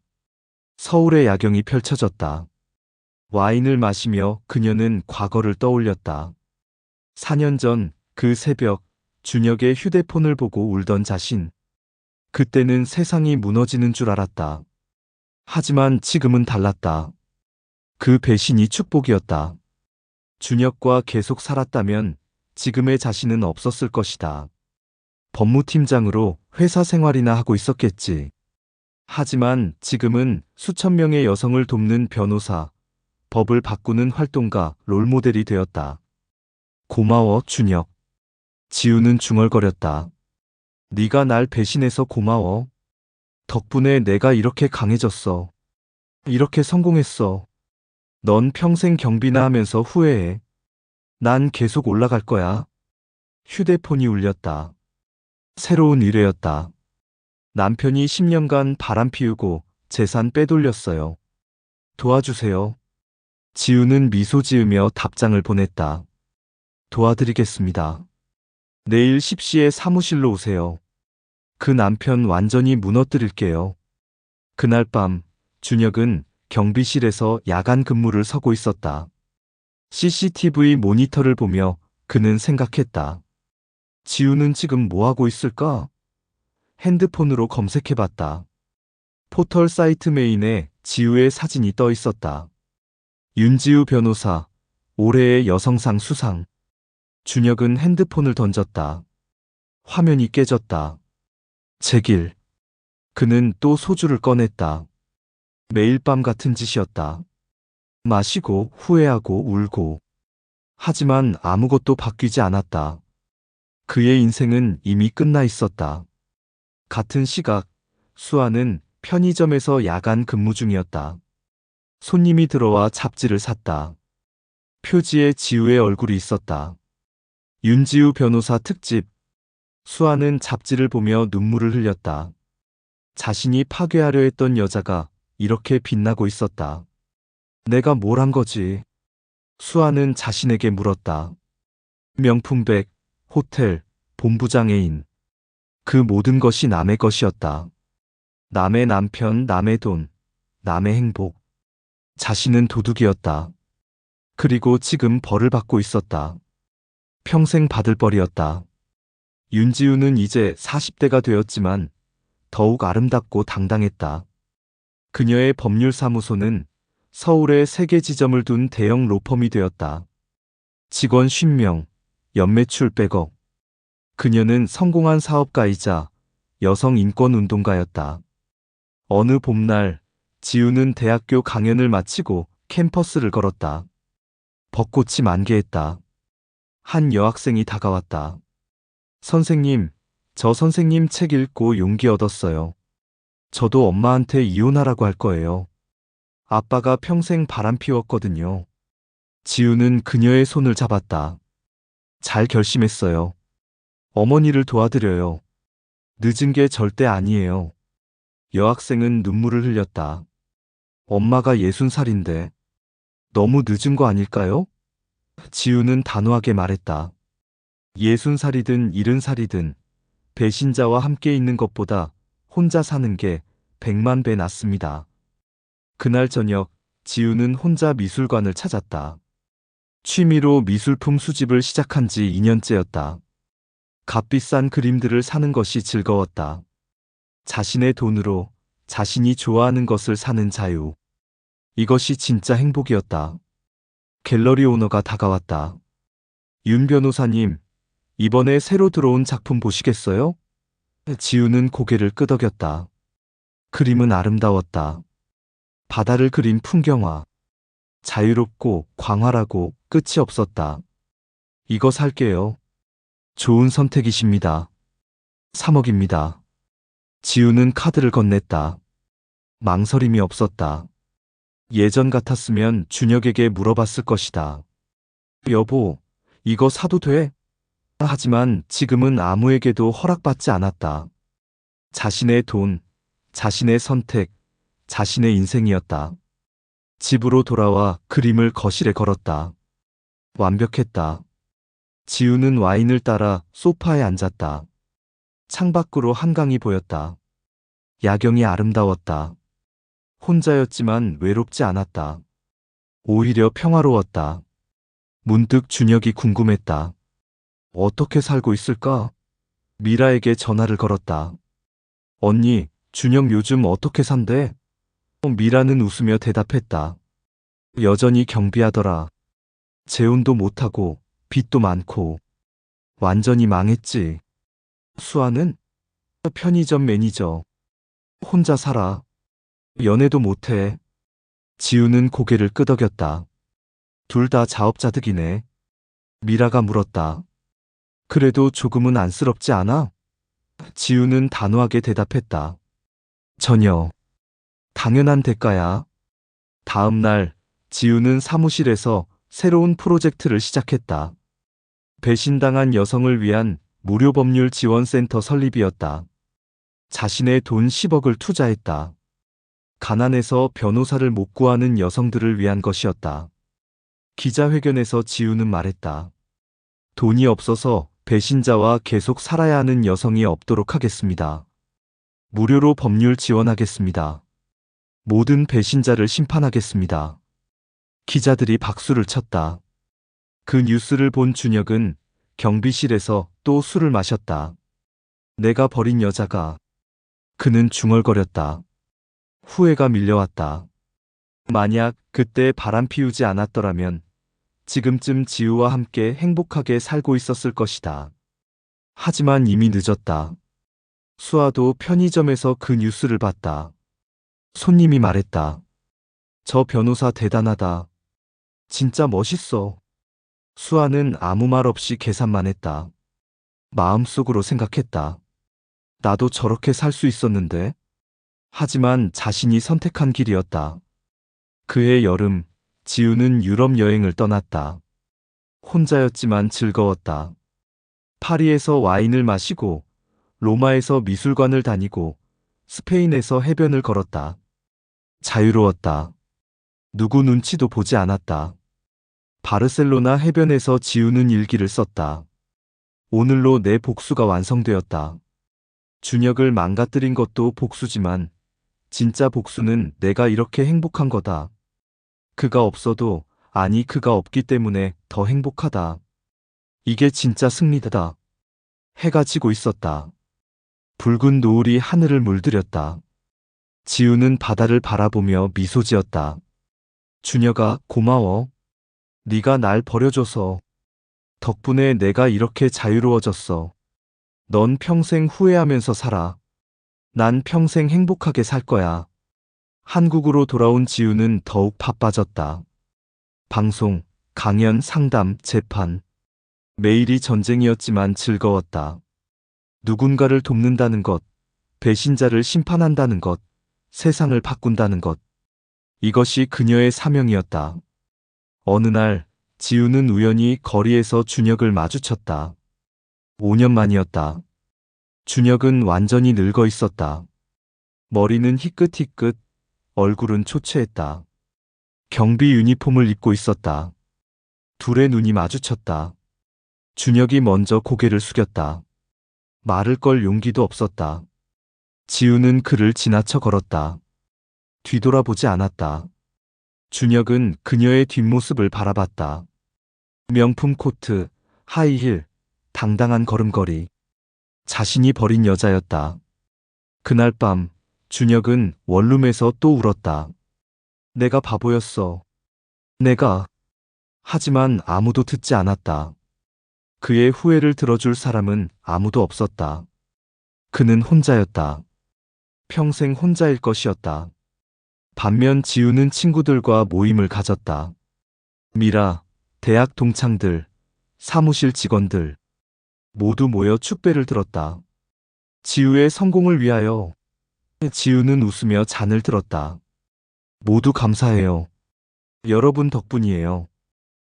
서울의 야경이 펼쳐졌다. 와인을 마시며 그녀는 과거를 떠올렸다. 4년 전 그 새벽 준혁의 휴대폰을 보고 울던 자신. 그때는 세상이 무너지는 줄 알았다. 하지만 지금은 달랐다. 그 배신이 축복이었다. 준혁과 계속 살았다면 지금의 자신은 없었을 것이다. 법무팀장으로 회사 생활이나 하고 있었겠지. 하지만 지금은 수천 명의 여성을 돕는 변호사, 법을 바꾸는 활동가, 롤모델이 되었다. 고마워, 준혁. 지우는 중얼거렸다. 네가 날 배신해서 고마워. 덕분에 내가 이렇게 강해졌어. 이렇게 성공했어. 넌 평생 경비나 하면서 후회해. 난 계속 올라갈 거야. 휴대폰이 울렸다. 새로운 의뢰였다. 남편이 10년간 바람 피우고 재산 빼돌렸어요. 도와주세요. 지우는 미소 지으며 답장을 보냈다. 도와드리겠습니다. 내일 10시에 사무실로 오세요. 그 남편 완전히 무너뜨릴게요. 그날 밤 준혁은 경비실에서 야간 근무를 서고 있었다. CCTV 모니터를 보며 그는 생각했다. 지우는 지금 뭐하고 있을까? 핸드폰으로 검색해봤다. 포털 사이트 메인에 지우의 사진이 떠 있었다. 윤지우 변호사, 올해의 여성상 수상. 준혁은 핸드폰을 던졌다. 화면이 깨졌다. 제길. 그는 또 소주를 꺼냈다. 매일 밤 같은 짓이었다. 마시고 후회하고 울고. 하지만 아무것도 바뀌지 않았다. 그의 인생은 이미 끝나 있었다. 같은 시각, 수아는 편의점에서 야간 근무 중이었다. 손님이 들어와 잡지를 샀다. 표지에 지우의 얼굴이 있었다. 윤지우 변호사 특집. 수아는 잡지를 보며 눈물을 흘렸다. 자신이 파괴하려 했던 여자가 이렇게 빛나고 있었다. 내가 뭘 한 거지? 수아는 자신에게 물었다. 명품백, 호텔, 본부장 애인. 그 모든 것이 남의 것이었다. 남의 남편, 남의 돈, 남의 행복. 자신은 도둑이었다. 그리고 지금 벌을 받고 있었다. 평생 받을 벌이었다. 윤지우는 이제 40대가 되었지만 더욱 아름답고 당당했다. 그녀의 법률사무소는 서울에 3개 지점을 둔 대형 로펌이 되었다. 직원 50명, 연매출 100억. 그녀는 성공한 사업가이자 여성 인권 운동가였다. 어느 봄날, 지우는 대학교 강연을 마치고 캠퍼스를 걸었다. 벚꽃이 만개했다. 한 여학생이 다가왔다. 선생님, 저 선생님 책 읽고 용기 얻었어요. 저도 엄마한테 이혼하라고 할 거예요. 아빠가 평생 바람 피웠거든요. 지우는 그녀의 손을 잡았다. 잘 결심했어요. 어머니를 도와드려요. 늦은 게 절대 아니에요. 여학생은 눈물을 흘렸다. 엄마가 60살인데 너무 늦은 거 아닐까요? 지우는 단호하게 말했다. 60살이든 70살이든 배신자와 함께 있는 것보다 혼자 사는 게 100만 배 낫습니다. 그날 저녁 지우는 혼자 미술관을 찾았다. 취미로 미술품 수집을 시작한 지 2년째였다. 값비싼 그림들을 사는 것이 즐거웠다. 자신의 돈으로 자신이 좋아하는 것을 사는 자유. 이것이 진짜 행복이었다. 갤러리 오너가 다가왔다. 윤 변호사님, 이번에 새로 들어온 작품 보시겠어요? 지우는 고개를 끄덕였다. 그림은 아름다웠다. 바다를 그린 풍경화. 자유롭고 광활하고 끝이 없었다. 이거 살게요. 좋은 선택이십니다. 3억입니다. 지우는 카드를 건넸다. 망설임이 없었다. 예전 같았으면 준혁에게 물어봤을 것이다. 여보, 이거 사도 돼? 하지만 지금은 아무에게도 허락받지 않았다. 자신의 돈, 자신의 선택, 자신의 인생이었다. 집으로 돌아와 그림을 거실에 걸었다. 완벽했다. 지우는 와인을 따라 소파에 앉았다. 창밖으로 한강이 보였다. 야경이 아름다웠다. 혼자였지만 외롭지 않았다. 오히려 평화로웠다. 문득 준혁이 궁금했다. 어떻게 살고 있을까? 미라에게 전화를 걸었다. 언니, 준혁 요즘 어떻게 산대? 미라는 웃으며 대답했다. 여전히 경비하더라. 재혼도 못하고 빚도 많고 완전히 망했지. 수아는 편의점 매니저. 혼자 살아. 연애도 못해. 지우는 고개를 끄덕였다. 둘 다 자업자득이네. 미라가 물었다. 그래도 조금은 안쓰럽지 않아? 지우는 단호하게 대답했다. 전혀. 당연한 대가야. 다음 날, 지우는 사무실에서 새로운 프로젝트를 시작했다. 배신당한 여성을 위한 무료 법률 지원센터 설립이었다. 자신의 돈 10억을 투자했다. 가난해서 변호사를 못 구하는 여성들을 위한 것이었다. 기자회견에서 지우는 말했다. 돈이 없어서 배신자와 계속 살아야 하는 여성이 없도록 하겠습니다. 무료로 법률 지원하겠습니다. 모든 배신자를 심판하겠습니다. 기자들이 박수를 쳤다. 그 뉴스를 본 준혁은 경비실에서 또 술을 마셨다. 내가 버린 여자가. 그는 중얼거렸다. 후회가 밀려왔다. 만약 그때 바람 피우지 않았더라면 지금쯤 지우와 함께 행복하게 살고 있었을 것이다. 하지만 이미 늦었다. 수아도 편의점에서 그 뉴스를 봤다. 손님이 말했다. 저 변호사 대단하다. 진짜 멋있어. 수아는 아무 말 없이 계산만 했다. 마음속으로 생각했다. 나도 저렇게 살 수 있었는데. 하지만 자신이 선택한 길이었다. 그해 여름, 지우는 유럽 여행을 떠났다. 혼자였지만 즐거웠다. 파리에서 와인을 마시고, 로마에서 미술관을 다니고, 스페인에서 해변을 걸었다. 자유로웠다. 누구 눈치도 보지 않았다. 바르셀로나 해변에서 지우는 일기를 썼다. 오늘로 내 복수가 완성되었다. 준혁을 망가뜨린 것도 복수지만 진짜 복수는 내가 이렇게 행복한 거다. 그가 없어도, 아니 그가 없기 때문에 더 행복하다. 이게 진짜 승리다. 해가 지고 있었다. 붉은 노을이 하늘을 물들였다. 지우는 바다를 바라보며 미소 지었다. 준혁아, 고마워. 네가 날 버려줘서. 덕분에 내가 이렇게 자유로워졌어. 넌 평생 후회하면서 살아. 난 평생 행복하게 살 거야. 한국으로 돌아온 지우는 더욱 바빠졌다. 방송, 강연, 상담, 재판. 매일이 전쟁이었지만 즐거웠다. 누군가를 돕는다는 것, 배신자를 심판한다는 것, 세상을 바꾼다는 것. 이것이 그녀의 사명이었다. 어느 날, 지우는 우연히 거리에서 준혁을 마주쳤다. 5년 만이었다. 준혁은 완전히 늙어 있었다. 머리는 희끗희끗, 얼굴은 초췌했다. 경비 유니폼을 입고 있었다. 둘의 눈이 마주쳤다. 준혁이 먼저 고개를 숙였다. 말을 걸 용기도 없었다. 지우는 그를 지나쳐 걸었다. 뒤돌아보지 않았다. 준혁은 그녀의 뒷모습을 바라봤다. 명품 코트, 하이힐, 당당한 걸음걸이. 자신이 버린 여자였다. 그날 밤, 준혁은 원룸에서 또 울었다. 내가 바보였어. 내가. 하지만 아무도 듣지 않았다. 그의 후회를 들어줄 사람은 아무도 없었다. 그는 혼자였다. 평생 혼자일 것이었다. 반면 지우는 친구들과 모임을 가졌다. 미라, 대학 동창들, 사무실 직원들 모두 모여 축배를 들었다. 지우의 성공을 위하여. 지우는 웃으며 잔을 들었다. 모두 감사해요. 여러분 덕분이에요.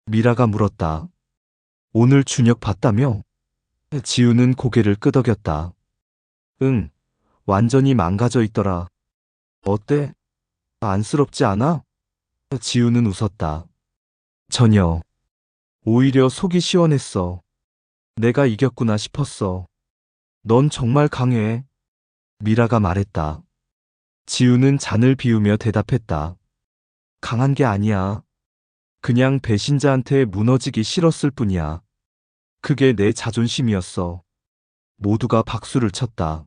미라가 물었다. 오늘 준혁 봤다며? 지우는 고개를 끄덕였다. 응, 완전히 망가져 있더라. 어때? 안쓰럽지 않아? 지우는 웃었다. 전혀. 오히려 속이 시원했어. 내가 이겼구나 싶었어. 넌 정말 강해. 미라가 말했다. 지우는 잔을 비우며 대답했다. 강한 게 아니야. 그냥 배신자한테 무너지기 싫었을 뿐이야. 그게 내 자존심이었어. 모두가 박수를 쳤다.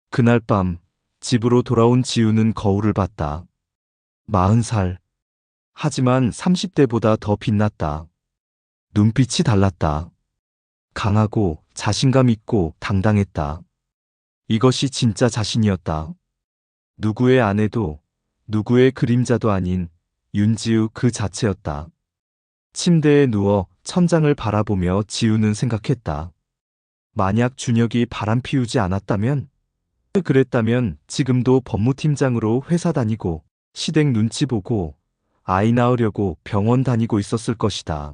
그날 밤 집으로 돌아온 지우는 거울을 봤다. 40살. 하지만 30대보다 더 빛났다. 눈빛이 달랐다. 강하고 자신감 있고 당당했다. 이것이 진짜 자신이었다. 누구의 아내도 누구의 그림자도 아닌 윤지우 그 자체였다. 침대에 누워 천장을 바라보며 지우는 생각했다. 만약 준혁이 바람 피우지 않았다면, 그랬다면 지금도 법무팀장으로 회사 다니고 시댁 눈치 보고 아이 낳으려고 병원 다니고 있었을 것이다.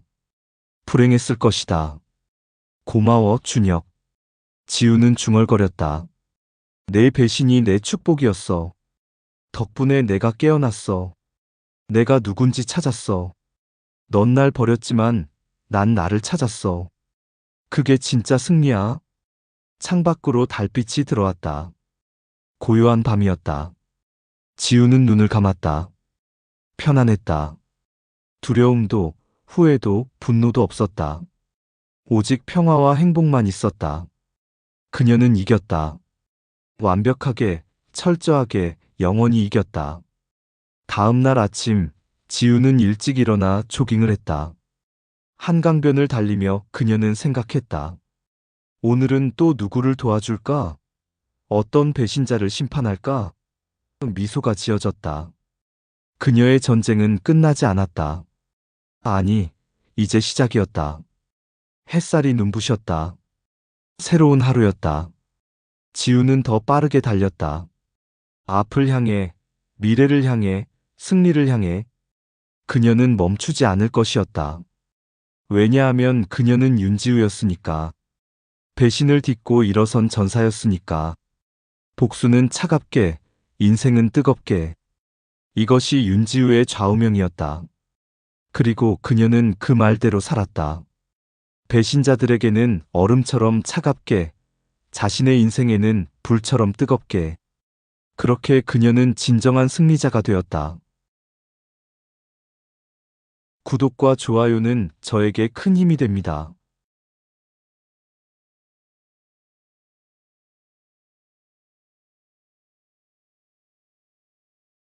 불행했을 것이다. 고마워, 준혁. 지우는 중얼거렸다. 내 배신이 내 축복이었어. 덕분에 내가 깨어났어. 내가 누군지 찾았어. 넌 날 버렸지만 난 나를 찾았어. 그게 진짜 승리야. 창밖으로 달빛이 들어왔다. 고요한 밤이었다. 지우는 눈을 감았다. 편안했다. 두려움도 후회도 분노도 없었다. 오직 평화와 행복만 있었다. 그녀는 이겼다. 완벽하게, 철저하게, 영원히 이겼다. 다음 날 아침, 지우는 일찍 일어나 조깅을 했다. 한강변을 달리며 그녀는 생각했다. 오늘은 또 누구를 도와줄까? 어떤 배신자를 심판할까? 미소가 지어졌다. 그녀의 전쟁은 끝나지 않았다. 아니, 이제 시작이었다. 햇살이 눈부셨다. 새로운 하루였다. 지우는 더 빠르게 달렸다. 앞을 향해, 미래를 향해, 승리를 향해. 그녀는 멈추지 않을 것이었다. 왜냐하면 그녀는 윤지우였으니까. 배신을 딛고 일어선 전사였으니까. 복수는 차갑게, 인생은 뜨겁게. 이것이 윤지우의 좌우명이었다. 그리고 그녀는 그 말대로 살았다. 배신자들에게는 얼음처럼 차갑게, 자신의 인생에는 불처럼 뜨겁게. 그렇게 그녀는 진정한 승리자가 되었다. 구독과 좋아요는 저에게 큰 힘이 됩니다.